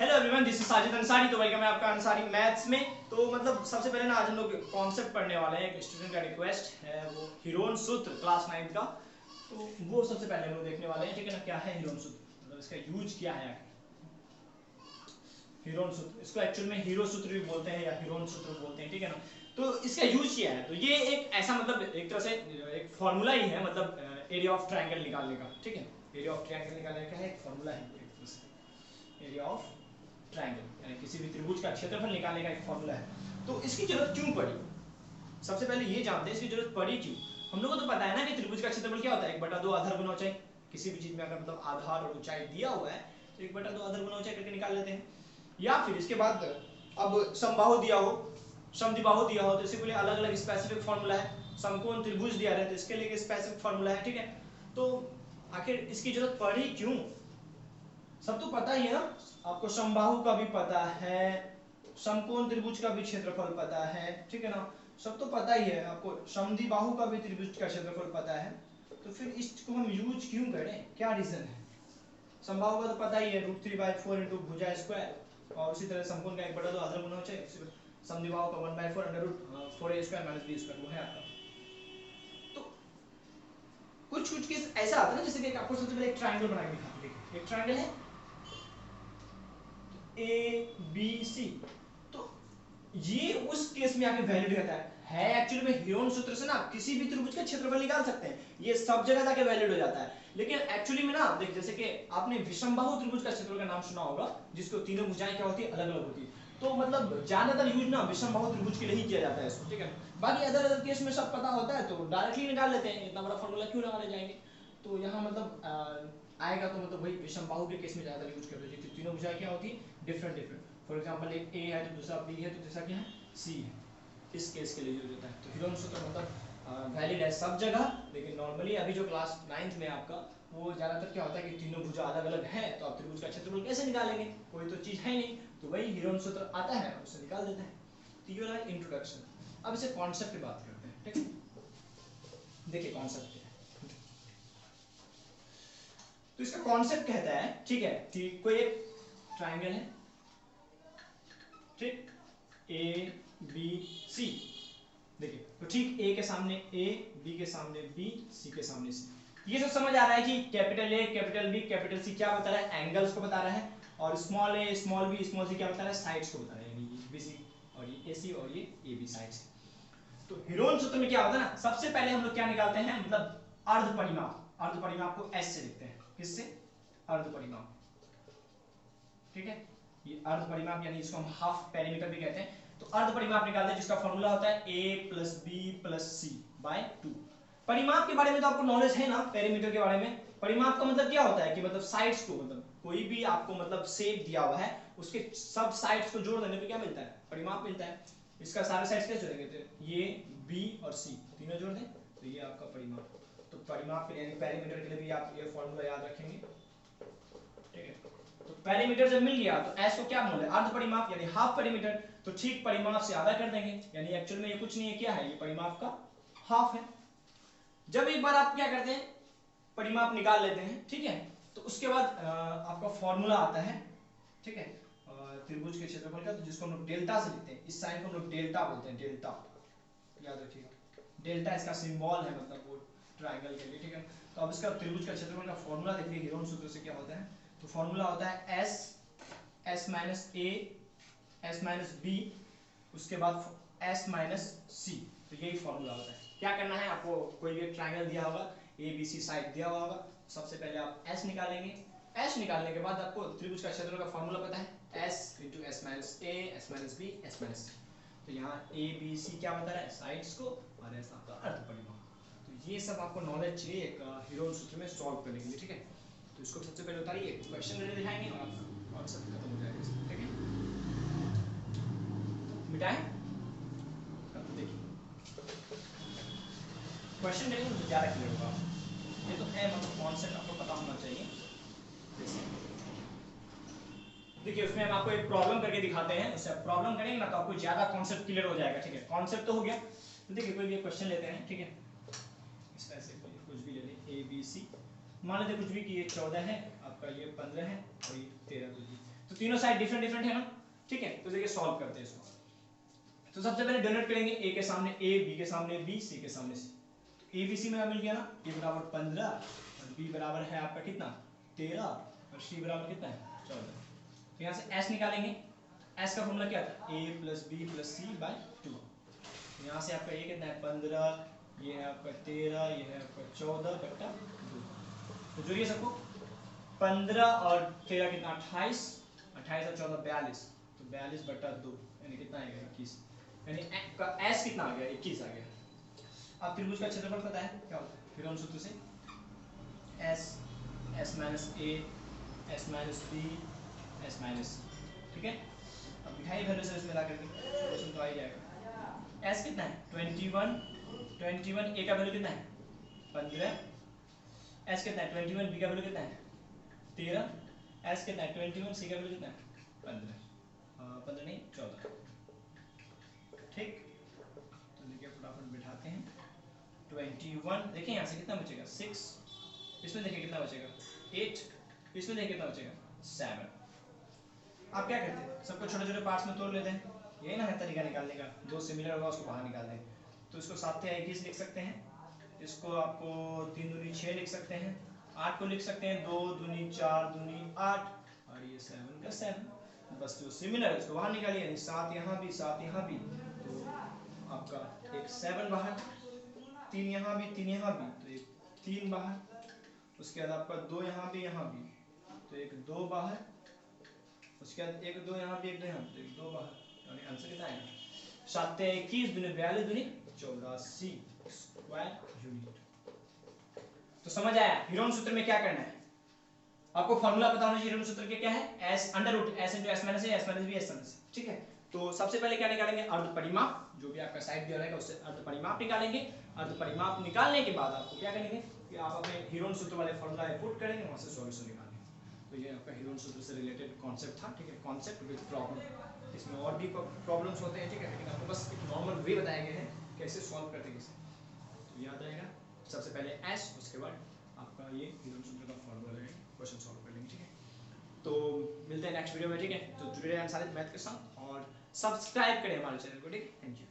Hello everyone, this is Sajid Ansari. तो welcome है आपका अंसारी मैथ्स में। तो मतलब सबसे पहले ना आज हम लोग कॉन्सेप्ट पढ़ने वाले हैं। एक स्टूडेंट का रिक्वेस्ट है, वो हीरोन सूत्र क्लास 9 का, तो वो सबसे पहले हम लोग देखने वाले हैं। ठीक है ना, क्या है हीरोन सूत्र, मतलब इसका यूज क्या है आखिर। हीरोन सूत्र, इसको एक्चुअल में हीरो सूत्र भी बोलते हैं या हीरोन सूत्र बोलते हैं। ठीक है ना, तो इसका यूज क्या है, तो ये एक ऐसा मतलब एक तरह से एक फॉर्मूला ही है, मतलब एरिया ऑफ ट्रायंगल निकालने का। ठीक है, एरिया ऑफ ट्रायंगल निकालने का है एक फॉर्मूला है, एक तरह से एरिया ऑफ ट्रायंगल यानी किसी भी त्रिभुज का क्षेत्रफल निकालने का एक फॉर्मूला है। तो इसकी जरूरत क्यों पड़ी, सबसे पहले ये जानते हैं इसकी जरूरत पड़ी क्यों। हम लोगों को तो पता है ना कि त्रिभुज का क्षेत्रफल क्या होता है, 1/2 आधार गुना ऊंचाई। किसी भी चीज में अगर मतलब आधार और ऊंचाई दिया हुआ है तो 1/2 आधार गुना ऊंचाई करके निकाल लेते हैं। या फिर इसके बाद अब समबाहु दिया हो, समद्विबाहु दिया हो, तो इसके लिए अलग अलग स्पेसिफिक फॉर्मूला है। समकोण त्रिभुज दिया रहे तो इसके लिए स्पेसिफिक फॉर्मूला है। ठीक है, तो आखिर इसकी जरूरत पड़ी क्यों, सब तो पता ही है ना आपको। समबाहु का भी पता है, समकोण त्रिभुज का भी क्षेत्रफल पता है। ठीक है ना, सब तो पता ही है आपको। समद्विबाहु का भी त्रिभुज का क्षेत्रफल पता है, तो फिर इसको हम यूज क्यों करें, क्या रीजन है। समबाहु का तो पता ही है, √3/4 इंटू भुजा स्क्वायर, और उसी तरह समकोण का 1/2 आधार गुना होना चाहिए। समद्विबाहु का 1/4 √4a² - b² वो है आपका। तो कुछ कुछ केस ऐसा आता है ना, जैसे कि आपको सबसे पहले एक ट्रायंगल बना के दिखाते हैं। एक ट्रायंगल है ए बी सी, तो ये उस केस में आके वैलिड रहता है एक्चुअली में हीरोन सूत्र से ना आप किसी भी त्रिभुज का क्षेत्रफल निकाल सकते हैं, ये सब जगह जाके वैलिड हो जाता है। लेकिन एक्चुअली में ना देख, जैसे कि आपने विषमबाहु त्रिभुज का क्षेत्रफल का नाम सुना होगा, जिसको तीनों भुजाएं क्या होती है, अलग अलग होती है। तो मतलब ज्यादातर यूज ना विषमबाहु त्रिभुज के लिए ही किया जाता है इसको। ठीक है, बाकी अदर अदर केस में सब पता होता है तो डायरेक्टली निकाल लेते हैं, इतना बड़ा फॉर्मूला क्यों लगाने जाएंगे। तो यहाँ मतलब आएगा तो मतलब वही विषमबाहु के केस में ज्यादा यूज करते हैं, तीनों भुजाएं क्या होती है, डिफरेंट डिफरेंट। फॉर एग्जांपल एक ए है तो दूसरा बी है तो तीसरा क्या है, सी है। इस केस के लिए यूज होता है। तो हीरोन सूत्र मतलब वैलिड है सब जगह, लेकिन नॉर्मली अभी जो क्लास 9th में आपका वो ज्यादातर क्या होता है कि तीनों भुजा अलग अलग है, तो आप त्रिभुज का क्षेत्रफल कैसे निकालेंगे, कोई तो चीज है नहीं, तो वही हीरोन सूत्र आता है उससे निकाल देते हैं। तो ये रहा इंट्रोडक्शन। अब इसे कॉन्सेप्ट की बात करते हैं। ठीक है, देखिए कॉन्सेप्ट क्या है। तो इसका कॉन्सेप्ट कहता है, ठीक है, कि कोई एक ट्राइंगल है, ठीक, ए बी सी। देखिए तो ठीक ए के सामने ए, बी के सामने बी, सी के सामने सी। ये सब समझ आ रहा है कि capital A, capital B, capital C क्या बता रहा है, एंगल्स को बता रहा है। और स्मॉल ए, स्मॉल बी, स्मॉल सी क्या बता रहा है, साइड्स को बता रहा है, यानी बी सी और ये ए सी और ये ए बी साइड्स। तो हीरोन सूत्र में क्या होता है ना, सबसे पहले हम लोग क्या निकालते हैं, मतलब अर्ध परिमाप। अर्ध परिमाप को एस से लिखते हैं, किससे, अर्ध परिमाप। ठीक है, ये अर्ध परिमाप यानी इसको हम हाफ पेरीमीटर भी कहते हैं। तो अर्ध परिमाप निकालते हैं जिसका फॉर्मूला होता है a + b + c/2। परिमाप के बारे में तो आपको नॉलेज है ना, पेरीमीटर के बारे में। परिमाप का मतलब क्या होता है कि मतलब साइड्स को, मतलब कोई भी आपको मतलब शेप दिया हुआ है, उसके सब साइड्स को जोड़ देने पे क्या मिलता है, परिमाप मिलता है। इसका सारे साइड्स कैसे जोड़ेंगे, तो ये b और c तीनों जोड़ दें तो ये आपका परिमाप। तो परिमाप के लिए यानी पेरीमीटर के लिए भी आप ये फॉर्मूला याद रखेंगे। ठीक है, तो पेरीमीटर जब मिल गया तो एस को क्या बोल रहे हैं, अर्ध परिमाप यानी हाफ पेरीमीटर। तो ठीक परिमाप से आधा कर देंगे, यानी एक्चुअल में ये कुछ नहीं है, क्या है, ये परिमाप का हाफ है। जब एक बार आप क्या करते हैं, परिमाप निकाल लेते हैं, ठीक है, तो उसके बाद आपका फॉर्मूला आता है। ठीक है, त्रिभुज के क्षेत्रफल का, तो जिसको हम लोग डेल्टा से लिखते हैं, इस साइन को हम लोग डेल्टा बोलते हैं, डेल्टा याद रखिएगा। डेल्टा इसका सिंबल है, मतलब वो ट्रायंगल के लिए। ठीक है, तो अब इसका त्रिभुज का क्षेत्रफल का फॉर्मूला देखिए हीरोन सूत्र से क्या होता है। तो फॉर्मूला होता है s - a s - b, उसके बाद s - c। तो यही फॉर्मूला होता है। क्या करना है आपको, कोई भी एक ट्रायंगल दिया होगा, ए बी सी साइड दिया हुआ होगा, सबसे पहले आप s निकालेंगे। s निकालने के बाद आपको त्रिभुज का क्षेत्रफल का फॉर्मूला पता है, s × s - a s - b s - c। तो यहाँ ए बी सी क्या बता रहा है, साइड्स को, और एस आपका अर्ध परिमाप। तो ये सब आपको नॉलेज चाहिए एक हीरोन सूत्र में सॉल्व करने के लिए। ठीक है, तो इसको सबसे पहले उतारिए, क्वेश्चन करके दिखाएंगे और आपका कॉन्सेप्ट खत्म हो जाएगा। ठीक है, मिटाएं, देखिए क्वेश्चन करेंगे तो ज़्यादा क्लियर होगा। ये तो है, मतलब कॉन्सेप्ट आपको पता होना चाहिए। देखिए उसमें हम आपको एक प्रॉब्लम करके दिखाते हैं, उससे प्रॉब्लम करेंगे ना तो आपको ज़्यादा कॉन्सेप्ट क्लियर हो जाएगा। ठीक है, कॉन्सेप्ट तो हो गया। तो देखिए कोई भी क्वेश्चन लेते हैं, ठीक है, इस तरह से कुछ भी ले लें, ए बी सी, मान लेते कुछ भी कि ये 14 है आपका, ये 15 है और ये 13 कुछ भी। तो तीनों साइड डिफरेंट डिफरेंट है ना, ठीक है। तो देखिए सॉल्व करते हैं इसको। तो सबसे पहले डिनोट करेंगे ए के सामने ए, बी के सामने बी, सी के सामने सी। तो ए बी सी में मिल गया ना, ए बराबर 15 और बी बराबर है आपका कितना 13 और सी बराबर कितना है 14। तो यहाँ से एस निकालेंगे। एस का फॉर्मूला क्या था, A plus B plus C by 2। यहाँ से आपका ये कितना है 15, ये है आपका 13, ये है आपका 14/2। तो जोड़िए सबको, 15 और 13 कितना 28, 28 और 14 42, तो 42/2 यानी कितना आएगा 21, यानी का एस कितना आ गया 21 आ गया। अब त्रिभुज का क्षेत्रफल पता है क्या होता है, फिर हम सूत्र से S, S minus A, S minus B, S minus C, ठीक है। अब मिठाई वैल्यू से इसमें ला करके क्वेश्चन तो आ ही जाएगा। एस कितना है 21, 21 ए का वैल्यू कितना है 15, एस कितना है 21, बी का वैल्यू कितना है 13, एस कितना है 21, सी का वैल्यू कितना है 15, 15 नहीं 14, ठीक। तो देखिए फटाफट बिठाते हैं 21, देखिए यहाँ से कितना बचेगा 6, इसमें देखिए कितना बचेगा 8, इसमें देखिए कितना बचेगा 7। आप क्या करते हैं, सबको छोटे छोटे पार्ट्स में तोड़ लेते हैं, यही ना है तरीका निकालने का, दो सिमिलर होगा उसको बाहर निकाल दें। तो इसको 7 से 21 लिख सकते हैं, इसको आपको 3 दूनी 6 लिख सकते हैं, 8 को लिख सकते हैं 2 दूनी 4 दूनी 8 और ये 7 का 7। बस जो सिमिलर है उसको बाहर निकालिए, यानी 7 यहाँ भी 7 यहाँ भी, तो आपका एक 7 बाहर, 3 यहाँ भी 3 यहाँ भी, तो एक 3 बाहर, उसके बाद आपका 2 यहाँ भी तो एक 2 बाहर, उसके बाद एक 2 यहाँ भी एक 2 यहाँ तो एक 2 बाहर, यानी आंसर कितना आएगा 7 से 21 दूनी 42 दूनी 84 स्क्वायर यूनिट। तो समझ आया हीरोन सूत्र में क्या करना है, आपको फार्मूला पता होना चाहिए। हीरोन सूत्र के क्या है S under root S into S minus A, S minus B, S minus C, ठीक है। तो सबसे पहले क्या निकालेंगे अर्ध परिमाप, जो भी आपका साइड दिया रहेगा उससे अर्ध परिमाप निकालेंगे। अर्ध परिमाप निकालने के बाद आपको क्या करेंगे कि आप अपने हीरोन सूत्र वाले फार्मूला पुट करेंगे, वहां से सॉल्यूशन निकालेंगे। तो ये आपका हीरोन सूत्र से रिलेटेड कॉन्सेप्ट था, ठीक है, कॉन्सेप्ट विद प्रॉब्लम। इसमें और भी प्रॉब्लम्स होते हैं, ठीक है, लेकिन आपको बस एक नॉर्मल वे बताया गया है कैसे सॉल्व करते हैं कैसे, तो याद रहेगा। सबसे पहले एस, उसके बाद आपका ये हीरोन सूत्र का फार्मूला रहेगा, क्वेश्चन सॉल्व कर लेंगे, ठीक है। तो मिलते हैं नेक्स्ट वीडियो में, ठीक है। तो जुड़े रहें आंसरित मैथ के साथ और सब्सक्राइब करें हमारे चैनल को, ठीक है। Thank you.